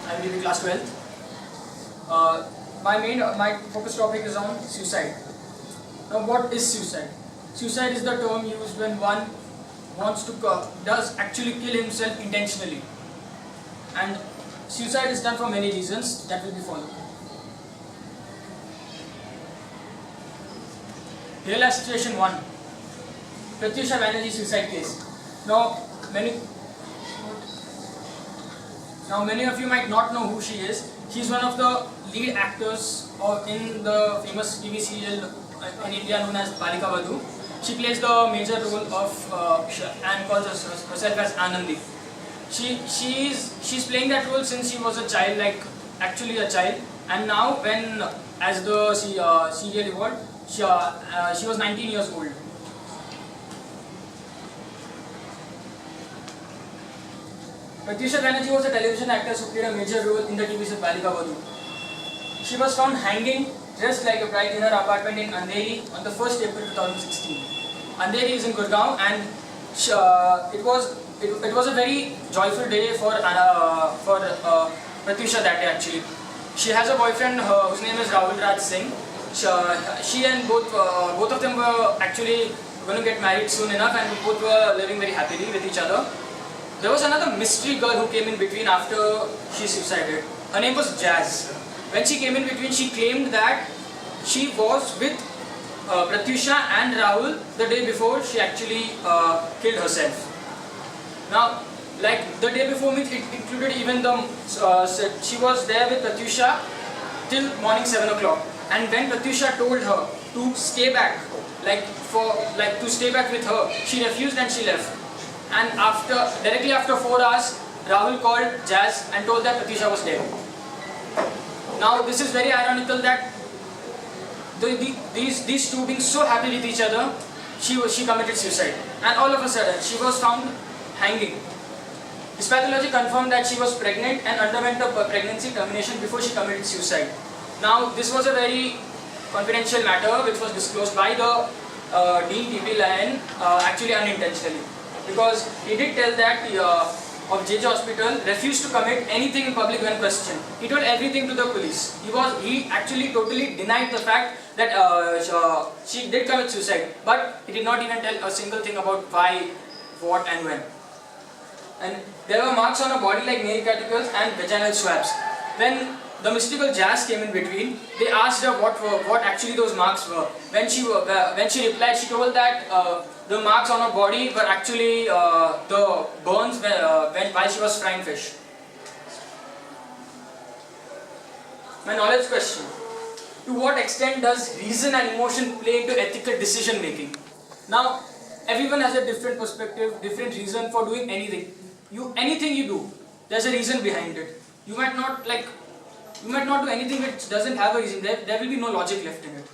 I'm giving class 12th. My focus topic is on suicide. Now, what is suicide? Suicide is the term used when one does actually kill himself intentionally, and suicide is done for many reasons that will be followed. Real life situation 1. Pratyusha Banerjee suicide case. Now many of you might not know who she is. She is one of the lead actors in the famous TV serial in India known as Balika Vadhu. She plays the major role of and calls herself as Anandi. She's playing that role since she was a child, like actually a child, and now when as the serial evolved, she was 19 years old. Pratyusha Banerjee was a television actress who played a major role in the TV serial Balika Vadhu. She was found hanging dressed like a bride in her apartment in Andheri on the 1st April 2016. Andheri is in Gurgaon, and it was a very joyful day for Pratyusha that day actually. She has a boyfriend whose name is Rahul Raj Singh. She and both of them were actually going to get married soon enough, and both were living very happily with each other. There was another mystery girl who came in between after she suicided. Her name was Jazz. When she came in between, she claimed that she was with Pratyusha and Rahul the day before she actually killed herself. Now, like the day before means it included even she was there with Pratyusha till morning 7 o'clock. And when Pratyusha told her to stay back, to stay back with her, she refused and she left. And directly after 4 hours, Rahul called Jazz and told that Pratyusha was dead. Now this is very ironical that these two being so happy with each other, she committed suicide, and all of a sudden she was found hanging. His pathology confirmed that she was pregnant and underwent a pregnancy termination before she committed suicide. Now this was a very confidential matter which was disclosed by the Dean T.P. Lyon actually unintentionally, because he did tell that of JJ Hospital refused to commit anything in public when questioned. He told everything to the police. He actually totally denied the fact that she did commit suicide, but he did not even tell a single thing about why, what and when. And there were marks on her body like nail cuticles and vaginal swabs. When the mystical Jazz came in between, they asked her what actually those marks were. When she replied, she told that the marks on her body were actually the burns while she was frying fish. My knowledge question: to what extent does reason and emotion play into ethical decision making? Now, everyone has a different perspective, different reason for doing anything. Anything you do, there's a reason behind it. You might not do anything which doesn't have a reason. There will be no logic left in it.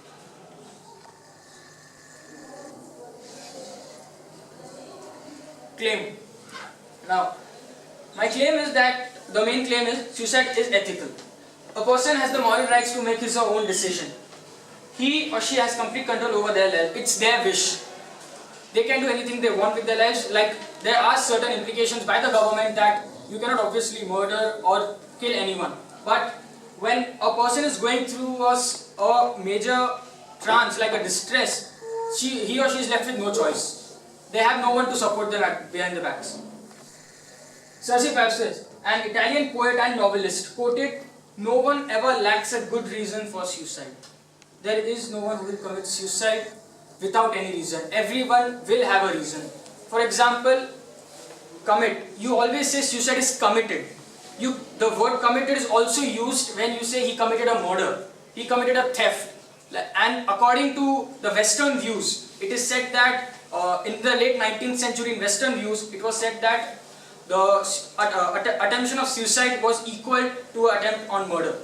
Claim. Now, my claim is that the main claim is suicide is ethical. A person has the moral rights to make his or her own decision. He or she has complete control over their life. It's their wish. They can do anything they want with their lives. Like, there are certain implications by the government that you cannot obviously murder or kill anyone. But when a person is going through a major trance, like a distress, he or she is left with no choice. They have no one to support them behind the backs. Serge Pabst, an Italian poet and novelist, quoted, "No one ever lacks a good reason for suicide." There is no one who will commit suicide without any reason. Everyone will have a reason. For example, commit. You always say suicide is committed. The word committed is also used when you say he committed a murder, he committed a theft. And according to the Western views, it is said that in the late 19th century in Western views, it was said that the attempt of suicide was equal to attempt of murder.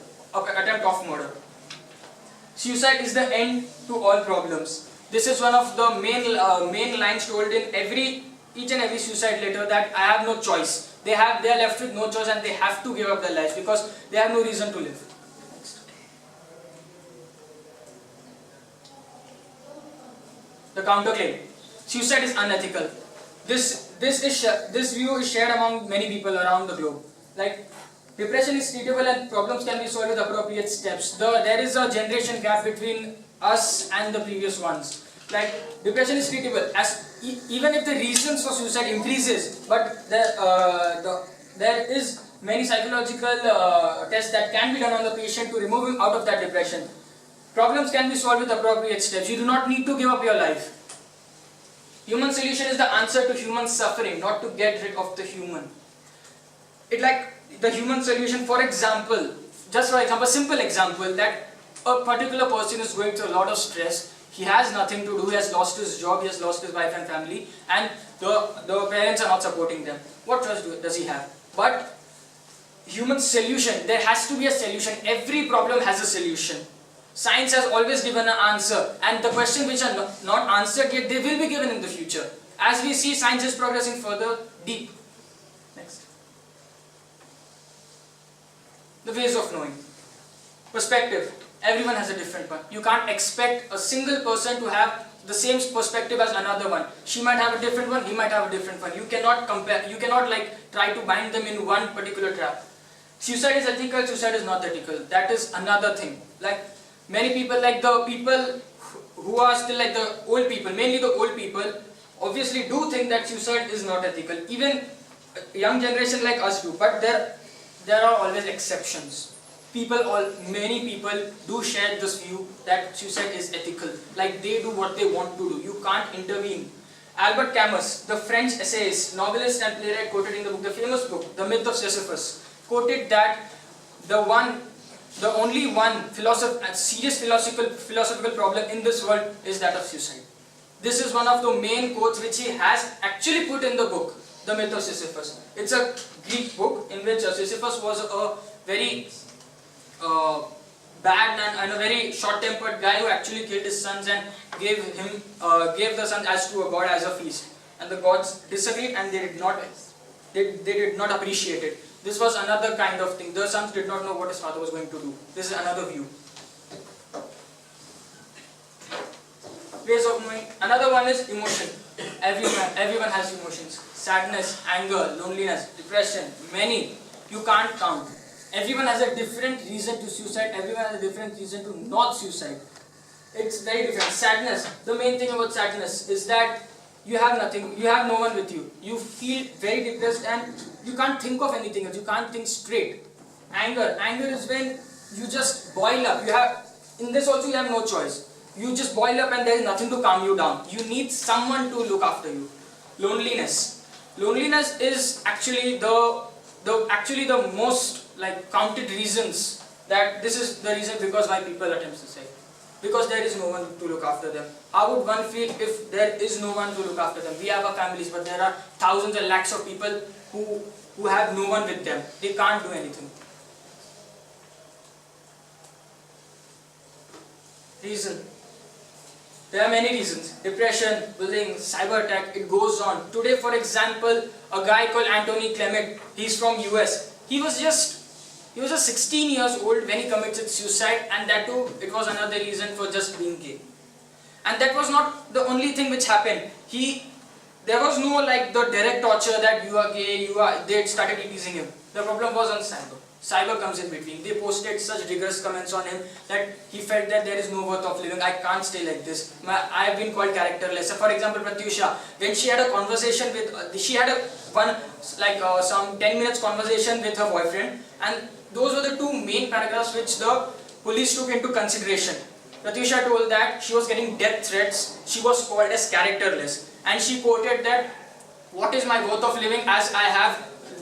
Suicide is the end to all problems. This is one of the main lines told in each and every suicide letter, that I have no choice. They are left with no choice and they have to give up their lives because they have no reason to live. Next. The counterclaim: suicide is unethical. This view is shared among many people around the globe. Like, Depression is treatable and problems can be solved with appropriate steps. There is a generation gap between us and the previous ones. Like depression is treatable even if the reasons for suicide increases, but there is many psychological tests that can be done on the patient to remove him out of that depression. Problems can be solved with appropriate steps. You do not need to give up your life. Human solution is the answer to human suffering, not to get rid of the human. It like the human solution, for example, simple example, that a particular person is going through a lot of stress, he has nothing to do, he has lost his job, he has lost his wife and family, and the parents are not supporting them. What choice does he have? But human solution, there has to be a solution. Every problem has a solution. Science has always given an answer, and the questions which are not answered yet, they will be given in the future. As we see, science is progressing further deep. Next. The ways of knowing. Perspective. Everyone has a different one. You can't expect a single person to have the same perspective as another one. She might have a different one, he might have a different one. You cannot compare, you cannot like try to bind them in one particular trap. Suicide is ethical, suicide is not ethical. That is another thing. Like many people, like the people who are still like the old people, mainly the old people, obviously do think that suicide is not ethical. Even young generation like us do, but there are always exceptions. Many people do share this view that suicide is ethical. Like they do what they want to do. You can't intervene. Albert Camus, the French essayist, novelist and playwright, quoted in the book, the famous book, The Myth of Sisyphus, quoted that the only one serious philosophical problem in this world is that of suicide. This is one of the main quotes which he has actually put in the book, The Myth of Sisyphus. It's a Greek book in which Sisyphus was a very bad and a very short-tempered guy who actually killed his sons and gave the sons as to a god as a feast. And the gods disagreed and they did not appreciate it. This was another kind of thing. The sons did not know what his father was going to do. This is another view. Ways of knowing. Another one is emotion. Everyone has emotions. Sadness, anger, loneliness, depression, many. You can't count. Everyone has a different reason to suicide. Everyone has a different reason to not suicide. It's very different. Sadness. The main thing about sadness is that you have nothing. You have no one with you. You feel very depressed and you can't think of anything else. You can't think straight. Anger. Anger is when you just boil up. In this also you have no choice. You just boil up and there is nothing to calm you down. You need someone to look after you. Loneliness. Loneliness is actually the most counted reasons that this is the reason because why people attempt suicide. Because there is no one to look after them. How would one feel if there is no one to look after them? We have our families, but there are thousands and lakhs of people who have no one with them. They can't do anything. Reason. There are many reasons. Depression, bullying, cyber attack, it goes on. Today, for example, a guy called Anthony Clement, he's from US. He was just 16 years old when he committed suicide, and that too, it was another reason for just being gay. And that was not the only thing which happened. There was no the direct torture that you are gay, they started teasing him. The problem was on cyber. Cyber comes in between. They posted such rigorous comments on him that he felt that there is no worth of living. I can't stay like this. I have been called characterless. So for example, Pratyusha, when she had a conversation with, some 10 minutes conversation with her boyfriend, and those were the two main paragraphs which the police took into consideration. Pratyusha told that she was getting death threats. She was called as characterless, and she quoted that, "What is my worth of living as I've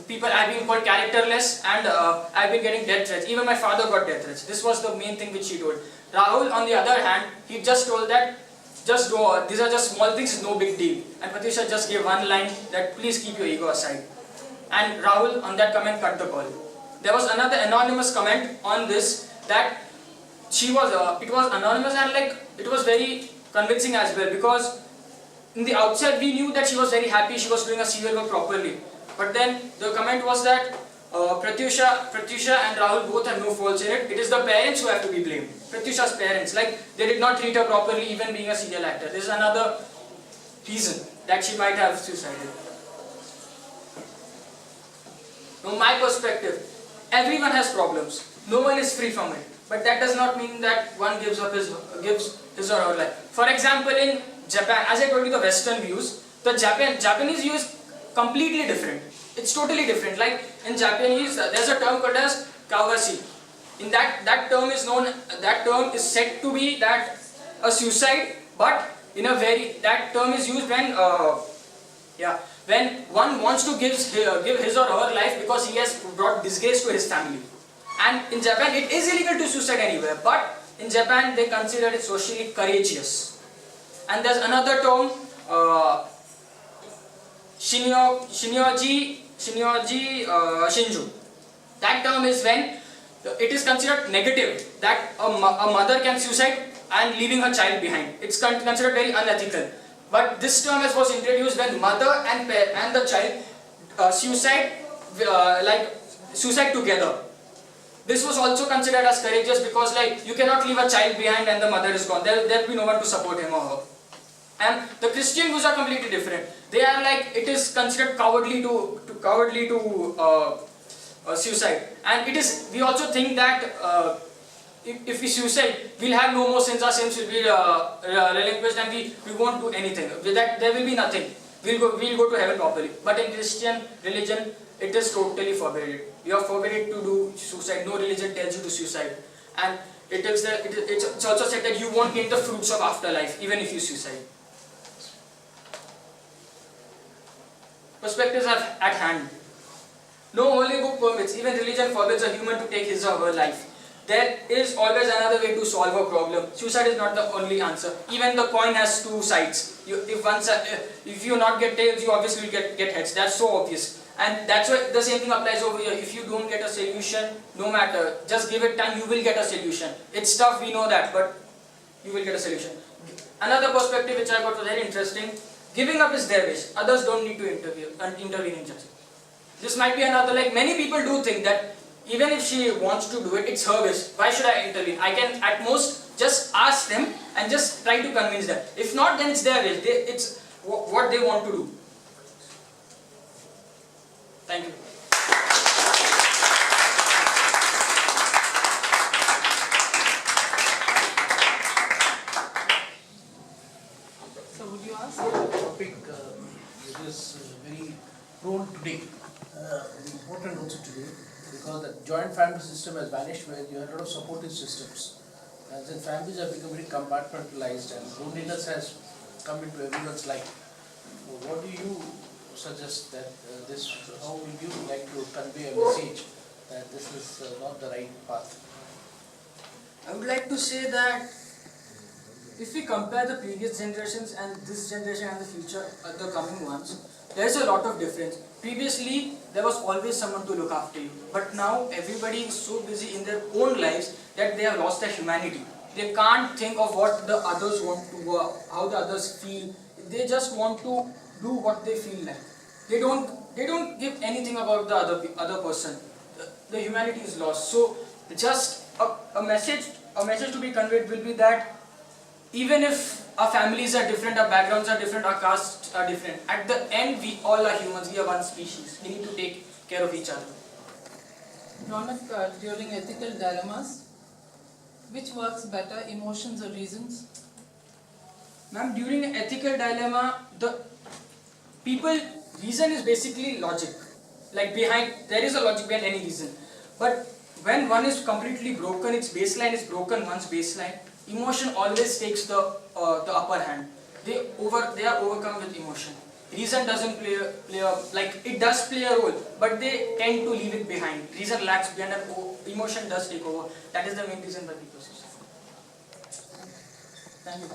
been called characterless and I've been getting death threats. Even my father got death threats." This was the main thing which she told. Rahul, on the other hand, he just told that, "Just go, these are just small things, no big deal." And Pratyusha just gave one line that, "Please keep your ego aside." And Rahul on that comment cut the call. There was another anonymous comment on this that it was anonymous and it was very convincing as well, because in the outset we knew that she was very happy, she was doing a serial work properly. But then the comment was that Pratyusha and Rahul both have no faults in it. It is the parents who have to be blamed. Pratyusha's parents, they did not treat her properly, even being a serial actor. This is another reason that she might have suicided. From my perspective, everyone has problems. No one is free from it. But that does not mean that one gives his or her life. For example, in Japan, as I told you, the Western views, the Japanese view is completely different. It's totally different. Like in Japanese, there's a term called as kawasi. In that term is said to be that a suicide, but in a very, that term is used when when one wants to give his or her life because he has brought disgrace to his family. And in Japan, it is illegal to suicide anywhere, but in Japan they consider it socially courageous. And there's another term, shinyoji shinju. That term is when it is considered negative that a mother can suicide and leaving her child behind. It's considered very unethical. But this term was introduced when mother and the child suicide together. This was also considered as courageous because like you cannot leave a child behind and the mother is gone. There will be no one to support him or her. And the Christian views are completely different. They are like, it is considered cowardly to suicide. And it is, we also think that if we suicide, we'll have no more sins, our sins will be relinquished and we won't do anything. With that, there will be nothing. We'll go to heaven properly. But in Christian religion, it is totally forbidden. You are forbidden to do suicide. No religion tells you to suicide. And it's also said that you won't get the fruits of afterlife even if you suicide. Perspectives are at hand. No holy book permits, even religion forbids a human to take his or her life. There is always another way to solve a problem. Suicide is not the only answer. Even the coin has two sides. If you not get tails, you obviously will get heads. That's so obvious. And that's why the same thing applies over here. If you don't get a solution, no matter, just give it time, you will get a solution. It's tough, we know that, but you will get a solution. Another perspective which I got was very interesting. Giving up is their wish. Others don't need to intervene in judging. This might be another, like many people do think that even if she wants to do it, it's her wish. Why should I intervene? I can at most just ask them and just try to convince them. If not, then it's their wish. It's what they want to do. Thank you. So would you ask? The topic is very prone today, important also today, because the joint family system has vanished where you have a lot of supportive systems. As in families have become very compartmentalized and loneliness has come into everyone's life. So what do you suggest that how would you like to convey a message that this is not the right path? I would like to say that if we compare the previous generations and this generation and the future, the coming ones, there is a lot of difference. Previously, there was always someone to look after you, but now everybody is so busy in their own lives that they have lost their humanity. They can't think of what the others want to do, how the others feel. They just want to do what they feel like. They don't give anything about the other person. The humanity is lost. So just a message to be conveyed will be that even if our families are different, our backgrounds are different, our castes are different, at the end we all are humans, we are one species. We need to take care of each other. Ronak, during ethical dilemmas, which works better, emotions or reasons? Ma'am, during an ethical dilemma, reason is basically logic. Like there is a logic behind any reason. But when one is completely broken, its baseline is broken, one's baseline, emotion always takes the upper hand. They are overcome with emotion. Reason doesn't play like it does play a role, but they tend to leave it behind. Reason lags behind and emotion does take over. That is the main reason why people suicide. Thank you.